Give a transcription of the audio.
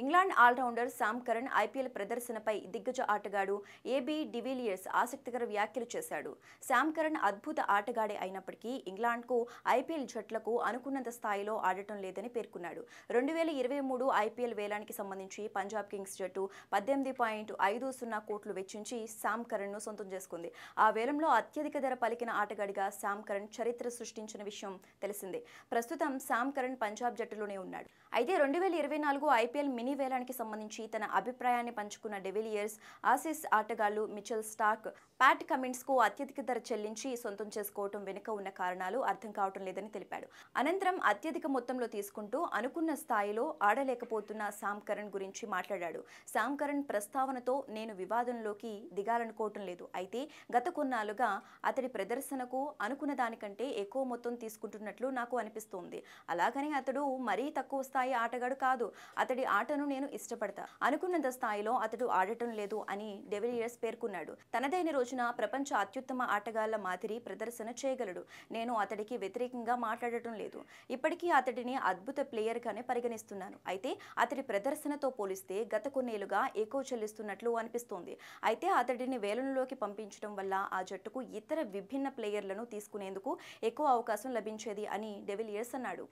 England allrounder Sam Curran IPL ప్రదర్శనపై దిగ్గజ ఆటగాడు ఏబీ డివిలియర్స్ ఆసక్తికర వ్యాఖ్యలు చేశాడు. శామ్ కరన్ అద్భుత ఆటగాడే అయినప్పటికీ ఇంగ్లాండ్కు ఐపీఎల్ జట్లకు అనుకున్నంత స్థాయిలో ఆడటం లేదని పేర్కొన్నాడు. 2023 ఐపీఎల్ వేలానికి సంబంధించి పంజాబ్ కింగ్స్ జట్టు 18.50 కోట్లు వెచ్చించి శామ్ కరన్ను సొంతం చేసుకుంది. ఆ వేలంలో అత్యధిక ధర పలికిన ఆటగాడిగా శామ్ కరన్ చరిత్ర సృష్టించిన విషయం తెలిసిందే. ప్రస్తుతం శామ్ కరన్ పంజాబ్ జట్టులోనే ఉన్నాడు. అయితే 2024 ఐపీఎల్ మినీ వేలానికి సంబంధించి తన అభిప్రాయాన్ని పంచుకున్న డివిలియర్స్ ఆసీస్ ఆటగాళ్లు మిచెల్ స్టార్క్, ప్యాట్ కమిన్స్కు అత్యధిక ధర చెల్లించి సొంతం చేసుకోవటం వెనుక ఉన్న కారణాలు అర్థం కావటం లేదని తెలిపాడు. అనంతరం అత్యధిక మొత్తంలో తీసుకుంటూ అనుకున్న స్థాయిలో ఆడలేకపోతున్న శామ్ కరన్ గురించి మాట్లాడాడు. శామ్ కరన్ ప్రస్తావనతో నేను వివాదంలోకి దిగాలనుకోవటం లేదు. అయితే గత కొన్నాళ్లుగా అతడి ప్రదర్శనకు అనుకున్న దానికంటే ఎక్కువ మొత్తం తీసుకుంటున్నట్లు నాకు అనిపిస్తోంది. అలాగని అతడు మరీ తక్కువ స్థాయి ఆటగాడు కాదు. అతడి ఆటను నేను ఇష్టపడతా. అనుకున్నంత స్థాయిలో అతడు ఆడటం లేదు అని డివిలియర్స్ పేర్కొన్నాడు. తనదైన రోజున ప్రపంచ అత్యుత్తమ ఆటగాళ్ల మాదిరి ప్రదర్శన చేయగలడు. నేను అతడికి వ్యతిరేకంగా మాట్లాడటం లేదు. ఇప్పటికీ అతడిని అద్భుత ప్లేయర్గానే పరిగణిస్తున్నాను. అయితే అతడి ప్రదర్శనతో పోలిస్తే గత కొన్నేళ్లుగా ఎక్కువ చెల్లిస్తున్నట్లు అనిపిస్తోంది. అయితే అతడిని వేలంలోకి పంపించడం వల్ల ఆ జట్టుకు ఇతర విభిన్న ప్లేయర్లను తీసుకునేందుకు ఎక్కువ అవకాశం లభించేది అని డివిలియర్స్ అన్నాడు.